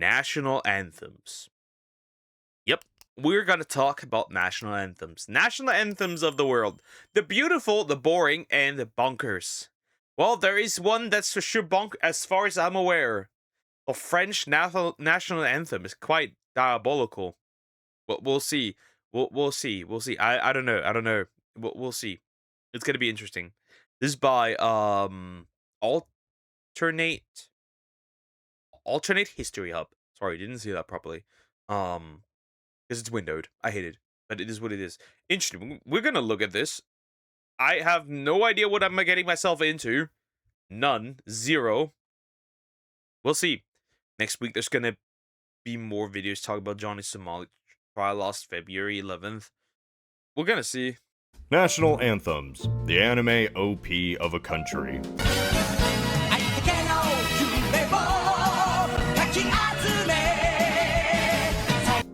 national anthems. Yep, we're gonna talk about national anthems. National anthems of the world. The beautiful, the boring, and the bonkers. Well, there is one that's for sure as far as I'm aware. The French national anthem is quite diabolical. But we'll see. We'll see. We'll see. I don't know. I don't know. We'll see. It's gonna be interesting. This is by alternate AlternateHistoryHub. Sorry, didn't see that properly. Because it's windowed. I hate it, but it is what it is. Interesting. We're gonna look at this. I have no idea what I'm getting myself into. None. Zero. We'll see. Next week there's gonna be more videos talking about Johnny Somali trial last February 11th. We're gonna see. National Anthems, the anime OP of a country.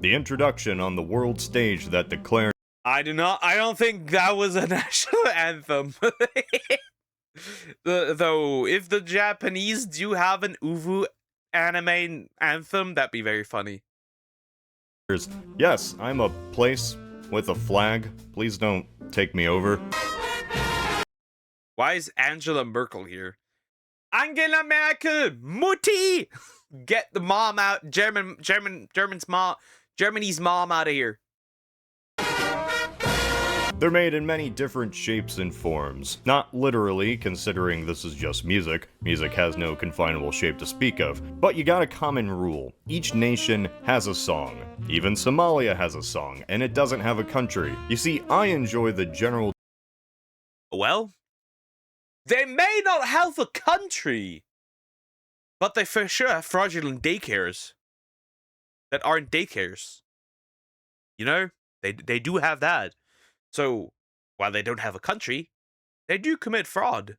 The introduction on the world stage that declared I don't think that was a national anthem. Though, if the Japanese do have an UVU anime anthem, that'd be very funny. Yes, I'm a place with a flag. Please don't take me over. Why is Angela Merkel here? Angela Merkel, Mutti! Get the mom out, Germany's mom out of here. They're made in many different shapes and forms. Not literally, considering this is just music. Music has no confinable shape to speak of. But you got a common rule. Each nation has a song. Even Somalia has a song, and it doesn't have a country. You see, I enjoy the general... Well, they may not have a country, but they for sure have fraudulent daycares that aren't daycares. You know, they do have that. So, while they don't have a country, they do commit fraud.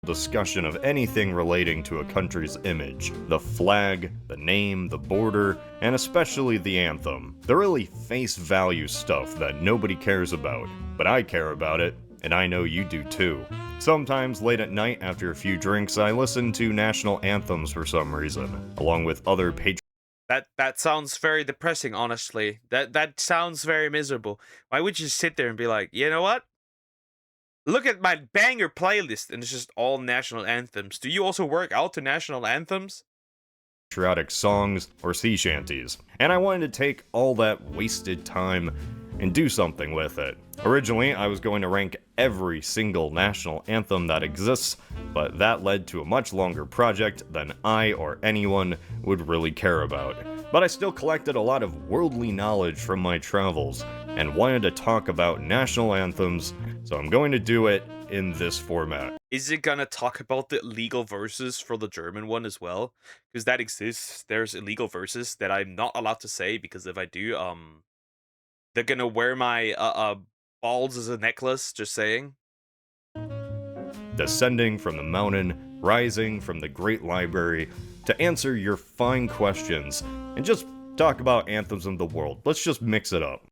Discussion of anything relating to a country's image. The flag, the name, the border, and especially the anthem. The really face value stuff that nobody cares about. But I care about it, and I know you do too. Sometimes late at night after a few drinks, I listen to national anthems for some reason, along with other That sounds very depressing, honestly. That sounds very miserable. Why would you sit there and be like, you know what? Look at my banger playlist, and it's just all national anthems. Do you also work out to national anthems? Patriotic songs or sea shanties. And I wanted to take all that wasted time and do something with it. Originally, I was going to rank every single national anthem that exists, but that led to a much longer project than I or anyone would really care about. But I still collected a lot of worldly knowledge from my travels, and wanted to talk about national anthems, so I'm going to do it in this format. Is it gonna talk about the illegal verses for the German one as well? Because that exists. There's illegal verses that I'm not allowed to say, because if I do, they're gonna wear my balls as a necklace, just saying. Descending from the mountain, rising from the great library, to answer your fine questions, and just talk about anthems of the world. Let's just mix it up.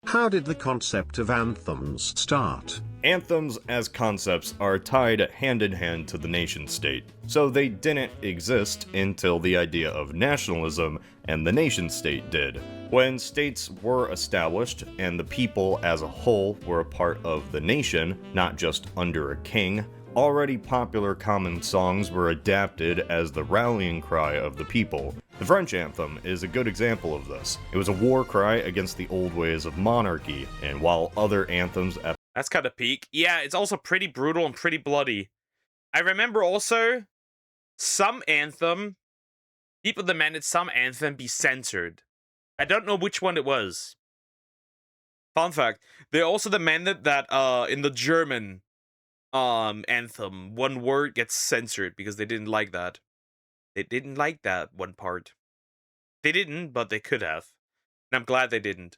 How did the concept of anthems start? Anthems as concepts are tied hand in hand to the nation-state, so they didn't exist until the idea of nationalism and the nation-state did. When states were established and the people as a whole were a part of the nation, not just under a king, already popular common songs were adapted as the rallying cry of the people. The French anthem is a good example of this. It was a war cry against the old ways of monarchy, and while other anthems... That's kind of peak. Yeah, it's also pretty brutal and pretty bloody. I remember also some anthem, people demanded some anthem be censored. I don't know which one it was. Fun fact, they also demanded that in the German anthem, one word gets censored because they didn't like that. They didn't like that one part. They didn't, but they could have. And I'm glad they didn't.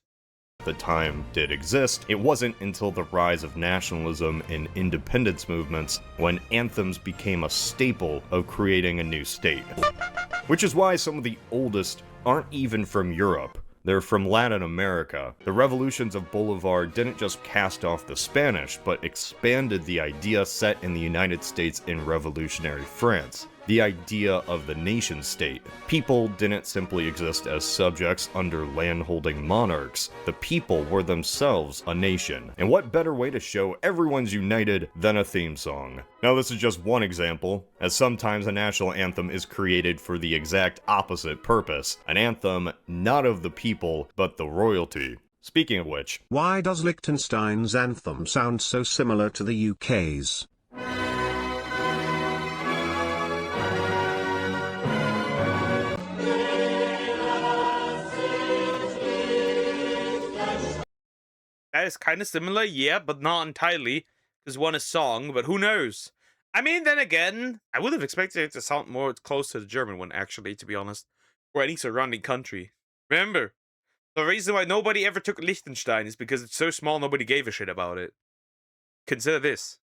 The time did exist. It wasn't until the rise of nationalism and independence movements when anthems became a staple of creating a new state. Which is why some of the oldest aren't even from Europe. They're from Latin America. The revolutions of Bolivar didn't just cast off the Spanish, but expanded the idea set in the United States in revolutionary France. the idea of the nation state. People didn't simply exist as subjects under land-holding monarchs. The people were themselves a nation. And what better way to show everyone's united than a theme song? Now this is just one example, as sometimes a national anthem is created for the exact opposite purpose. An anthem not of the people, but the royalty. Speaking of which, why does Liechtenstein's anthem sound so similar to the UK's? That is kind of similar, yeah, but not entirely, because one is song, but who knows? I mean, then again, I would have expected it to sound more close to the German one, actually, to be honest, or any surrounding country. Remember, the reason why nobody ever took Liechtenstein is because it's so small nobody gave a shit about it. Consider this.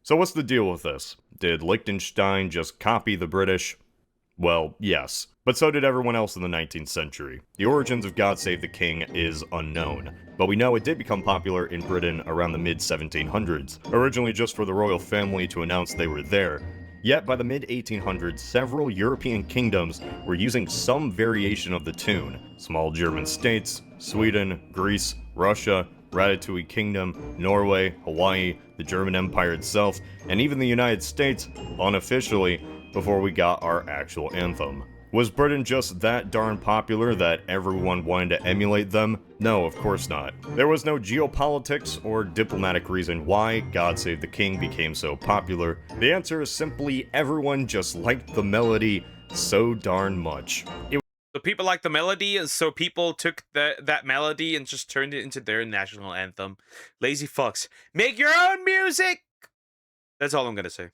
so what's the deal with this? Did Liechtenstein just copy the British? Well, yes, but so did everyone else in the 19th century. The origins of God Save the King is unknown, but we know it did become popular in Britain around the mid-1700s, originally just for the royal family to announce they were there. Yet by the mid-1800s, several European kingdoms were using some variation of the tune. Small German states, Sweden, Greece, Russia, Ratatouille Kingdom, Norway, Hawaii, the German Empire itself, and even the United States, unofficially, before we got our actual anthem. Was Britain just that darn popular that everyone wanted to emulate them? No, of course not. There was no geopolitics or diplomatic reason why God Save the King became so popular. The answer is simply everyone just liked the melody so darn much. So people liked the melody, and so people took that melody and just turned it into their national anthem. Lazy fucks. Make your own music! That's all I'm gonna say.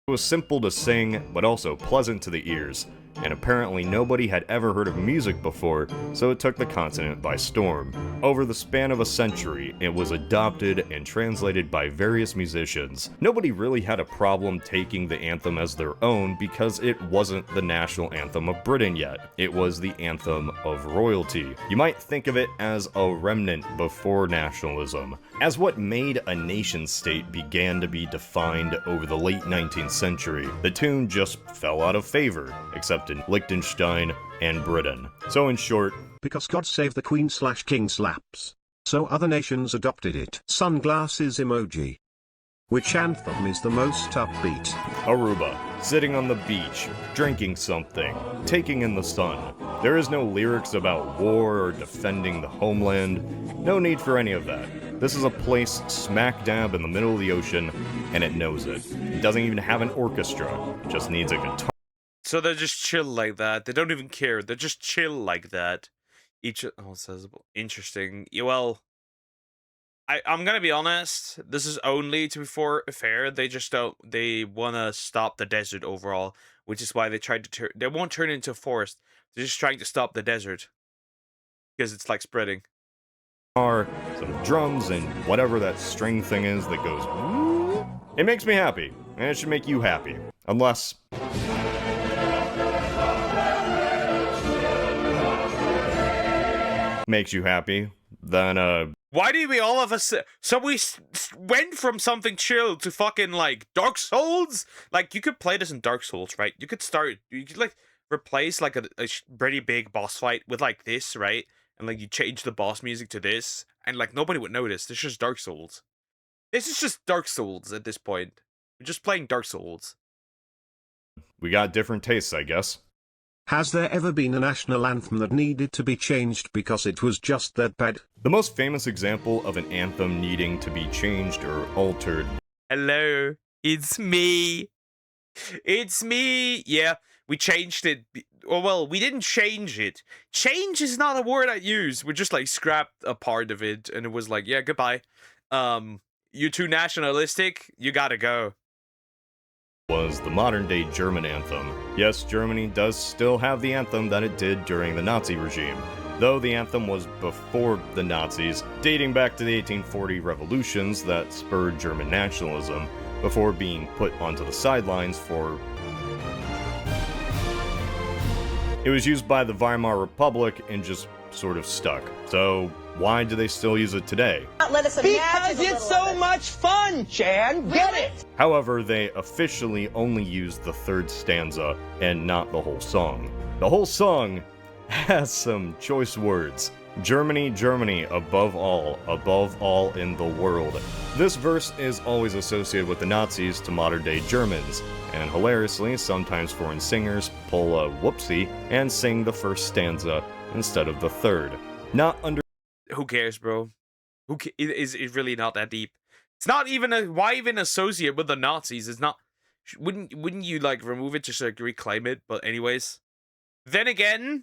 It was simple to sing, but also pleasant to the ears, and apparently nobody had ever heard of music before, so it took the continent by storm. Over the span of a century, it was adopted and translated by various musicians. Nobody really had a problem taking the anthem as their own because it wasn't the national anthem of Britain yet. It was the anthem of royalty. You might think of it as a remnant before nationalism, as what made a nation-state began to be defined over the late 19th century. The tune just fell out of favor, except in Liechtenstein and Britain. So in short, because God Save the Queen/King slaps, so other nations adopted it. Sunglasses emoji. Which anthem is the most upbeat? Aruba, sitting on the beach, drinking something, taking in the sun. There is no lyrics about war or defending the homeland. No need for any of that. This is a place smack dab in the middle of the ocean, and it knows it. It doesn't even have an orchestra, it just needs a guitar. So they're just chill like that. They don't even care. They're just chill like that. It says interesting. Well, I'm gonna be honest. This is only to be fair. They just don't. They wanna stop the desert overall, which is why they tried to turn. They won't turn it into a forest. They're just trying to stop the desert because it's like spreading. Some drums and whatever that string thing is that goes. It makes me happy, and it should make you happy, unless. Makes you happy, then Why do we all of us? So we went from something chill to fucking like Dark Souls. Like you could play this in Dark Souls, right? You could like replace like a pretty big boss fight with like this, right? And like you change the boss music to this, and like nobody would notice. This is just Dark Souls. This is just Dark Souls at this point. We're just playing Dark Souls. We got different tastes, I guess. Has there ever been a national anthem that needed to be changed because it was just that bad? The most famous example of an anthem needing to be changed or altered. Hello, it's me. It's me. Yeah, we changed it. Well, we didn't change it. Change is not a word I use. We just like scrapped a part of it, and it was like, yeah, goodbye. You're too nationalistic. You gotta go. Was the modern-day German anthem. Yes, Germany does still have the anthem that it did during the Nazi regime, though the anthem was before the Nazis, dating back to the 1840 revolutions that spurred German nationalism, before being put onto the sidelines for... It was used by the Weimar Republic and just sort of stuck. So, Why do they still use it today? Because it's so much fun, Chan. Get it? However, they officially only use the third stanza and not the whole song. The whole song has some choice words. Germany, Germany, above all in the world. This verse is always associated with the Nazis to modern-day Germans, and hilariously, sometimes foreign singers pull a whoopsie and sing the first stanza instead of the third. Not under. Who cares, bro? Is really not that deep. It's not even why even associate with the Nazis? It's not. Wouldn't you like remove it just to reclaim it? But anyways, then again,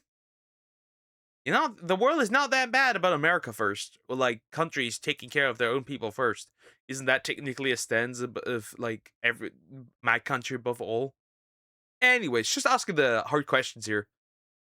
you know, the world is not that bad about America first, or like countries taking care of their own people first. Isn't that technically a stanza of like my country above all? Anyways, just asking the hard questions here.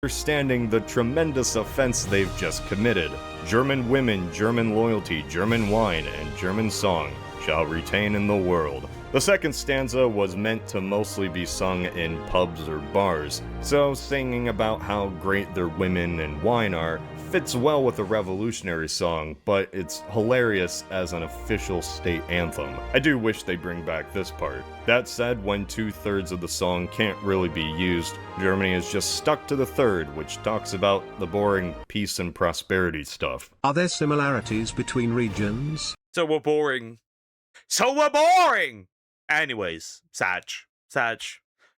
Understanding the tremendous offense they've just committed. German women, German loyalty, German wine, and German song shall retain in the world. The second stanza was meant to mostly be sung in pubs or bars, so singing about how great their women and wine are fits well with a revolutionary song, but it's hilarious as an official state anthem. I do wish they bring back this part. That said, when 2/3 of the song can't really be used, Germany is just stuck to the third, which talks about the boring peace and prosperity stuff. Are there similarities between regions? So we're boring. So we're boring! Anyways, Sag.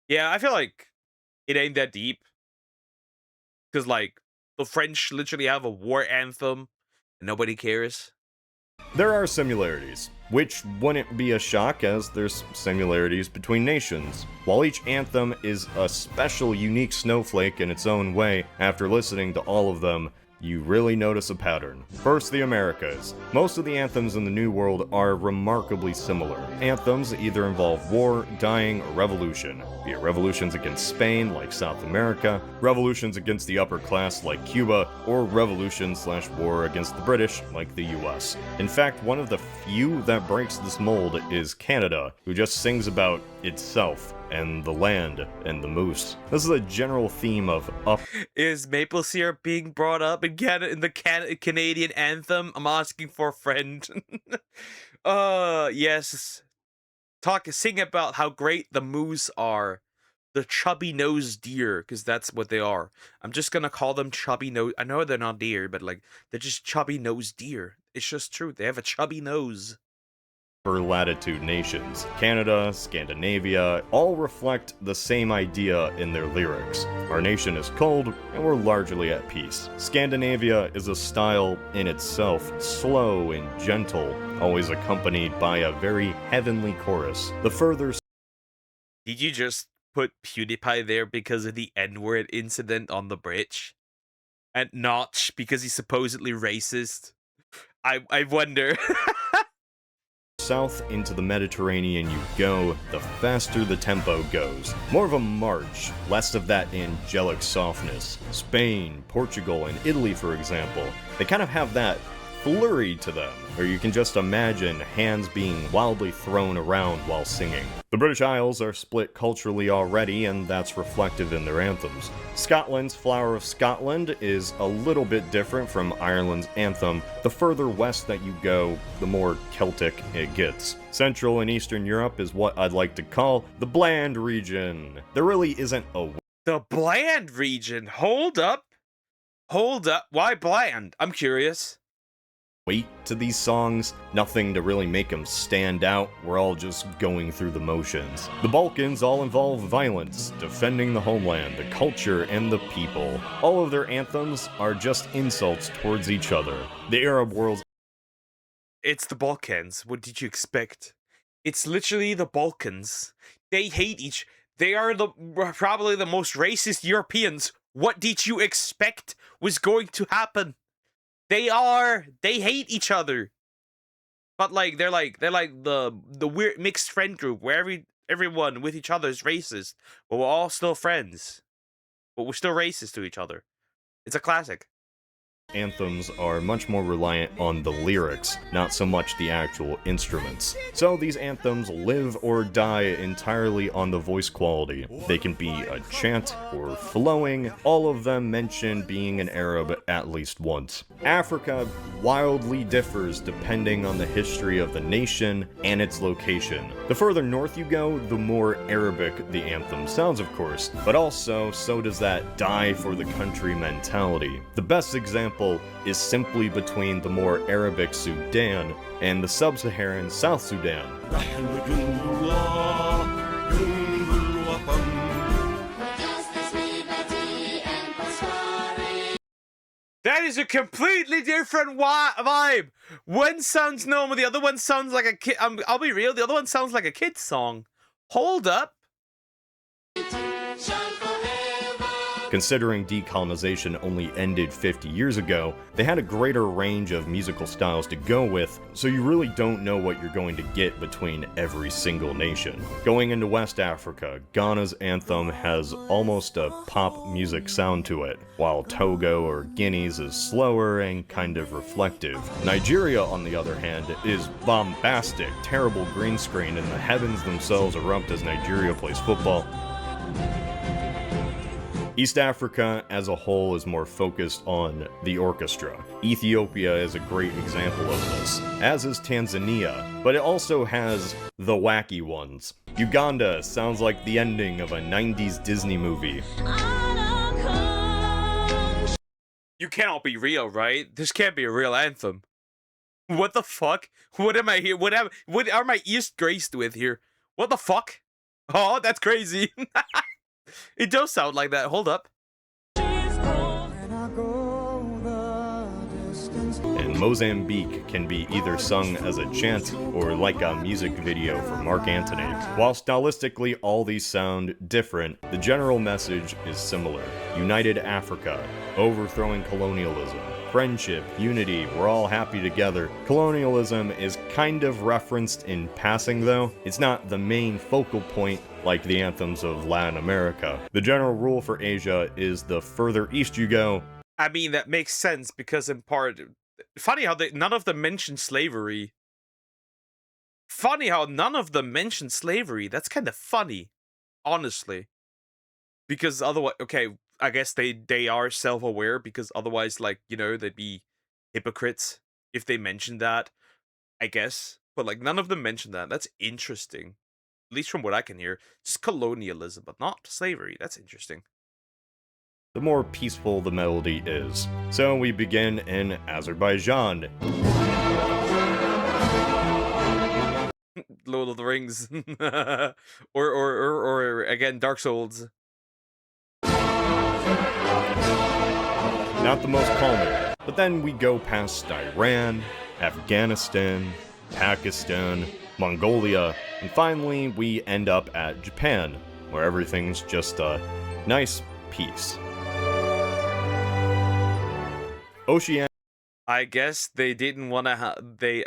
Yeah, I feel like it ain't that deep. Because, like, the French literally have a war anthem, and nobody cares. There are similarities, which wouldn't be a shock as there's similarities between nations. While each anthem is a special, unique snowflake in its own way, after listening to all of them, you really notice a pattern. First, the Americas. Most of the anthems in the New World are remarkably similar. Anthems either involve war, dying, or revolution. Be it revolutions against Spain, like South America, revolutions against the upper class, like Cuba, or revolution/war against the British, like the US. In fact, one of the few that breaks this mold is Canada, who just sings about itself, and the land, and the moose. This is a general theme of Is maple syrup being brought up again in the Canadian anthem? I'm asking for a friend. Yes. Sing about how great the moose are. The chubby-nosed deer, because that's what they are. I'm just gonna call them chubby-nosed. I know they're not deer, but like, they're just chubby-nosed deer. It's just true. They have a chubby nose. upper latitude nations. Canada, Scandinavia, all reflect the same idea in their lyrics. Our nation is cold, and we're largely at peace. Scandinavia is a style in itself, slow and gentle, always accompanied by a very heavenly chorus. The further Did you just put PewDiePie there because of the N-word incident on the bridge? And not because he's supposedly racist? I wonder. south into the Mediterranean you go, the faster the tempo goes. More of a march, less of that angelic softness. Spain, Portugal, and Italy, for example, they kind of have that flurry to them, or you can just imagine hands being wildly thrown around while singing. The British Isles are split culturally already, and that's reflective in their anthems. Scotland's Flower of Scotland is a little bit different from Ireland's anthem. The further west that you go, the more Celtic it gets. Central and Eastern Europe is what I'd like to call the bland region. There really isn't a The bland region. Hold up. Why bland? I'm curious. weight to these songs, nothing to really make them stand out, we're all just going through the motions. The Balkans all involve violence, defending the homeland, the culture, and the people. All of their anthems are just insults towards each other. The Arab world's It's the Balkans. What did you expect? It's literally the Balkans. They hate They are probably the most racist Europeans. What did you expect was going to happen? They hate each other. But like they're like the weird mixed friend group where everyone with each other is racist, but we're all still friends. But we're still racist to each other. It's a classic. Anthems are much more reliant on the lyrics, not so much the actual instruments. So these anthems live or die entirely on the voice quality. They can be a chant or flowing, all of them mention being an Arab at least once. Africa wildly differs depending on the history of the nation and its location. The further north you go, the more Arabic the anthem sounds, of course, but also so does that die for the country mentality. The best example is simply between the more Arabic Sudan and the sub-Saharan South Sudan. That is a completely different vibe. One sounds normal, the other one sounds like a kid. I'll be real, the other one sounds like a kid's song. Hold up. Considering decolonization only ended 50 years ago, they had a greater range of musical styles to go with, so you really don't know what you're going to get between every single nation. Going into West Africa, Ghana's anthem has almost a pop music sound to it, while Togo or Guinea's is slower and kind of reflective. Nigeria, on the other hand, is bombastic, terrible green screen, and the heavens themselves erupt as Nigeria plays football. East Africa as a whole is more focused on the orchestra. Ethiopia is a great example of this, as is Tanzania, but it also has the wacky ones. Uganda sounds like the ending of a 90s Disney movie. You cannot be real, right? This can't be a real anthem. What the fuck? What am I here? What are my ears graced with here? What the fuck? Oh, that's crazy. It does sound like that. Hold up. And Mozambique can be either sung as a chant or like a music video for Mark Antony. While stylistically all these sound different, the general message is similar. United Africa, overthrowing colonialism. Friendship, unity, we're all happy together. Colonialism is kind of referenced in passing though. It's not the main focal point like the anthems of Latin America. The general rule for Asia is the further east you go. I mean, that makes sense because in part, funny how none of them mention slavery. Funny how none of them mention slavery. That's kind of funny, honestly. Because otherwise, okay, I guess they are self-aware because otherwise, like, you know, they'd be hypocrites if they mentioned that, I guess. But, like, none of them mention that. That's interesting. At least from what I can hear. Just colonialism, but not slavery. That's interesting. The more peaceful the melody is. So we begin in Azerbaijan. Lord of the Rings. or again, Dark Souls. Not the most calming. But then we go past Iran, Afghanistan, Pakistan, Mongolia, and finally we end up at Japan, where everything's just a nice peace. Oceania. I guess they didn't want to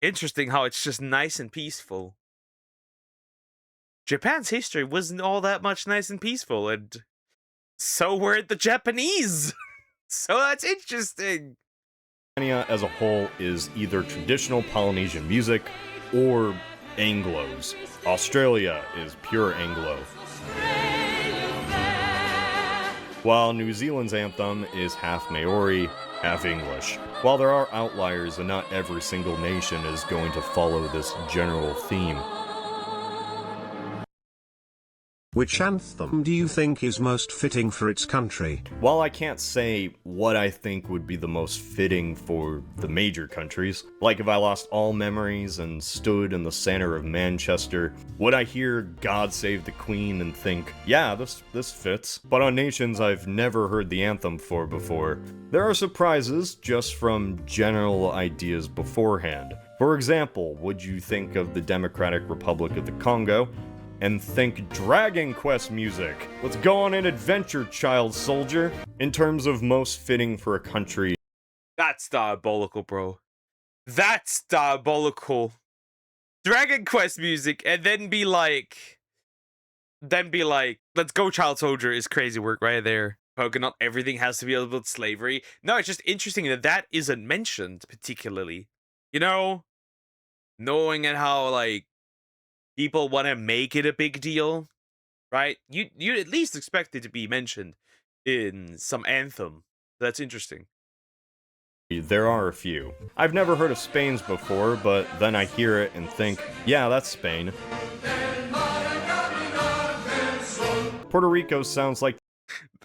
interesting how it's just nice and peaceful. Japan's history wasn't all that much nice and peaceful, and so were the Japanese. So that's interesting. As a whole is either traditional Polynesian music or Anglos. Australia is pure Anglo. While New Zealand's anthem is half Maori, half English. While there are outliers and not every single nation is going to follow this general theme. Which anthem do you think is most fitting for its country? While I can't say what I think would be the most fitting for the major countries, like if I lost all memories and stood in the center of Manchester, would I hear God Save the Queen and think, yeah, this fits? But on nations I've never heard the anthem for before, there are surprises just from general ideas beforehand. For example, would you think of the Democratic Republic of the Congo and think Dragon Quest music? Let's go on an adventure, child soldier. In terms of most fitting for a country. That's diabolical, bro. That's diabolical. Dragon Quest music, and then be like, let's go, child soldier is crazy work right there. not everything has to be about slavery. No, it's just interesting that that isn't mentioned particularly. You know, knowing and how like people want to make it a big deal, right? You at least expect it to be mentioned in some anthem. That's interesting. There are a few. I've never heard of Spain's before, but then I hear it and think, yeah, that's Spain. Puerto Rico sounds like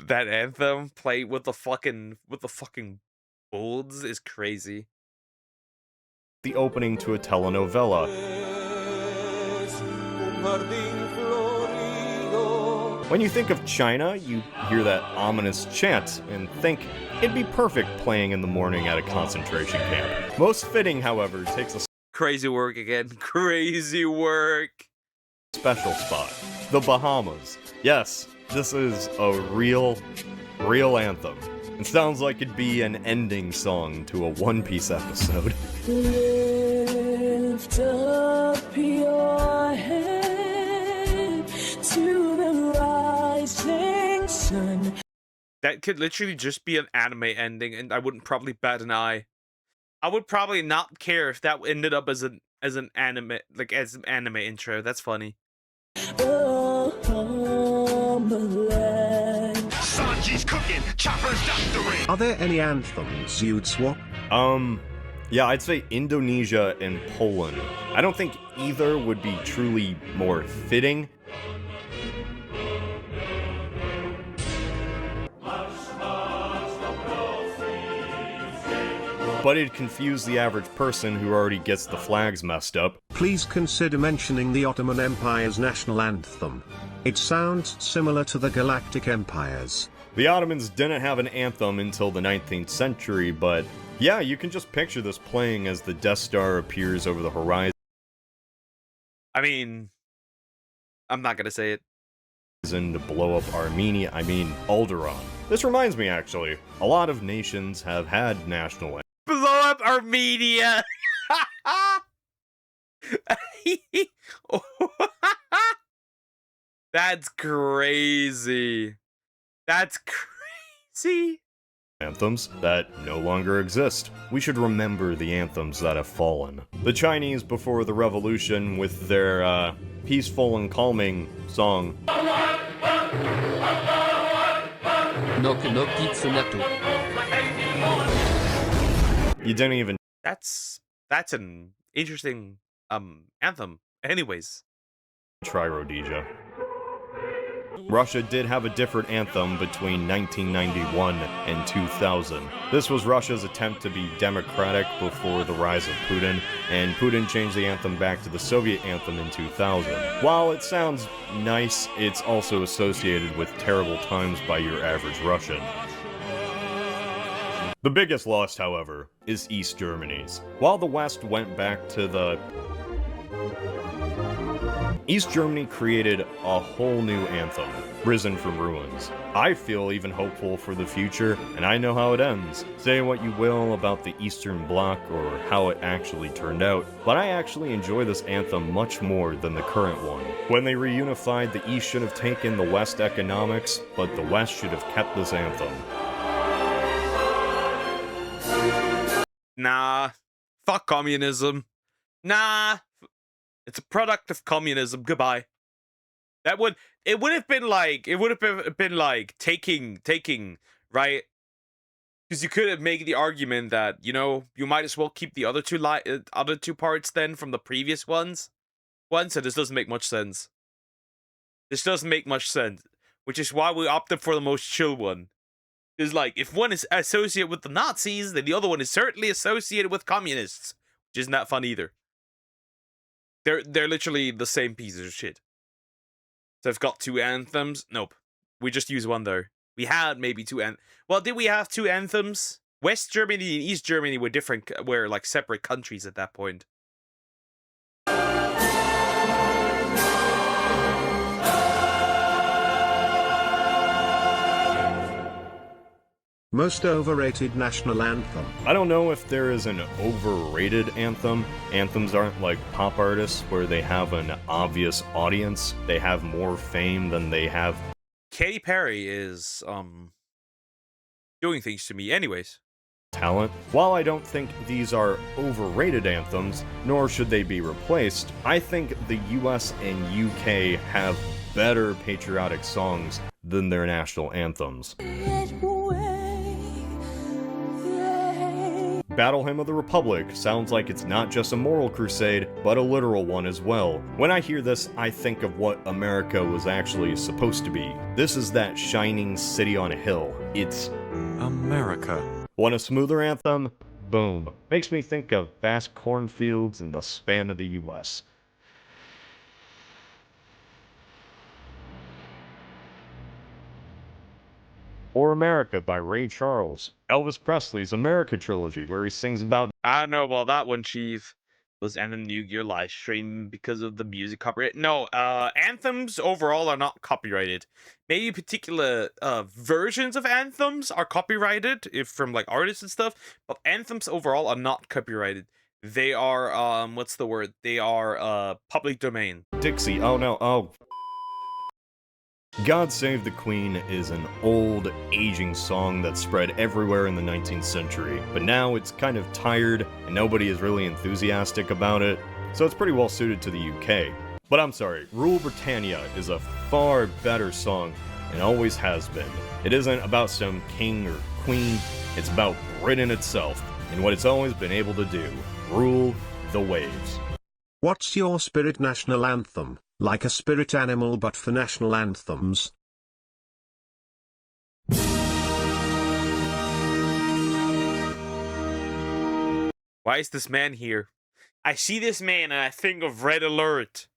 That anthem played with the fucking folds is crazy. the opening to a telenovela. When you think of China, you hear that ominous chant and think it'd be perfect playing in the morning at a concentration camp. Most fitting, however, takes a Crazy work again. Crazy work. special spot. The Bahamas. Yes, this is a real anthem. It sounds like it'd be an ending song to a One Piece episode. Lift up your head to the rising sun. That could literally just be an anime ending, and I wouldn't probably bat an eye. I would probably not care if that ended up as an anime, like as an anime intro. That's funny. Oh, homeland. Sanji's cooking, choppers doctoring. Are there any anthems you'd swap? Yeah, I'd say Indonesia and Poland. I don't think either would be truly more fitting. But it'd confuse the average person who already gets the flags messed up. Please consider mentioning the Ottoman Empire's national anthem. It sounds similar to the Galactic Empires. The Ottomans didn't have an anthem until the 19th century, but yeah, you can just picture this playing as the Death Star appears over the horizon I mean, I'm not gonna say it. to blow up Alderaan. This reminds me, actually, a lot of nations have had national Blow up Armenia. That's crazy. That's crazy. anthems that no longer exist. We should remember the anthems that have fallen. The Chinese before the revolution with their peaceful and calming song. You didn't even That's an interesting anthem. Anyways, try Rhodesia. Russia did have a different anthem between 1991 and 2000. This was Russia's attempt to be democratic before the rise of Putin, and Putin changed the anthem back to the Soviet anthem in 2000. While it sounds nice, it's also associated with terrible times by your average Russian. The biggest loss, however, is East Germany's. While the West went back to the East Germany created a whole new anthem, risen from ruins. I feel even hopeful for the future, and I know how it ends. Say what you will about the Eastern Bloc or how it actually turned out, but I actually enjoy this anthem much more than the current one. When they reunified, the East should have taken the West economics, but the West should have kept this anthem. nah. Fuck communism. Nah. It's a product of communism. Goodbye. It would have been like taking right, because you could make the argument that, you know, you might as well keep the other two parts then from the previous ones. So this doesn't make much sense. This doesn't make much sense, which is why we opted for the most chill one. Is like, if one is associated with the Nazis, then the other one is certainly associated with communists, which isn't that fun either. They're literally the same pieces of shit. So I've got two anthems. Nope. We just use one though. We had maybe two well, did we have two anthems? West Germany and East Germany were like separate countries at that point. Most overrated national anthem. I don't know if there is an overrated anthem. Anthems aren't like pop artists where they have an obvious audience. They have more fame than they have. Katy Perry is doing things to me. Anyways. Talent. While I don't think these are overrated anthems, nor should they be replaced, I think the US and UK have better patriotic songs than their national anthems. Battle Hymn of the Republic sounds like it's not just a moral crusade, but a literal one as well. When I hear this, I think of what America was actually supposed to be. This is that shining city on a hill. It's America. Want a smoother anthem? Boom. Makes me think of vast cornfields and the span of the US. Or America by Ray Charles. Elvis Presley's America trilogy, where he sings about... I don't know about that one, Chief. Was ending New Year live stream because of the music copyright? No, anthems overall are not copyrighted. Maybe particular versions of anthems are copyrighted, if from like artists and stuff, but anthems overall are not copyrighted. They are what's the word? They are public domain. Dixie, oh no, oh. God Save the Queen is an old, aging song that spread everywhere in the 19th century, but now it's kind of tired and nobody is really enthusiastic about it, so it's pretty well suited to the UK. But I'm sorry, Rule Britannia is a far better song and always has been. It isn't about some king or queen, it's about Britain itself and what it's always been able to do: rule the waves. What's your spirit national anthem? Like a spirit animal but for national anthems. Why is this man here? I see this man and I think of Red Alert.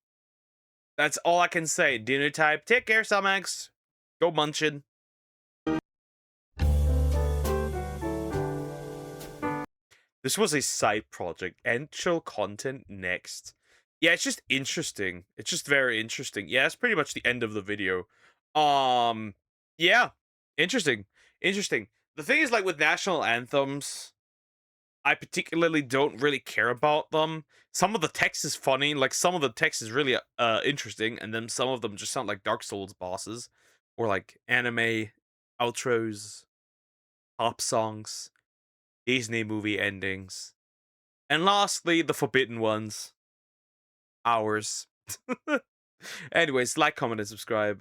That's all I can say. Dinner time. Take care, Samax. Go munching. This was a side project. Actual content next. Yeah, it's just interesting. It's just very interesting. Yeah, that's pretty much the end of the video. Yeah. Interesting. Interesting. The thing is, like, with national anthems, I particularly don't really care about them. Some of the text is funny, like, some of the text is really interesting, and then some of them just sound like Dark Souls bosses, or like anime outros, pop songs, Disney movie endings, and lastly, the forbidden ones. Ours. Anyways, like, comment, and subscribe.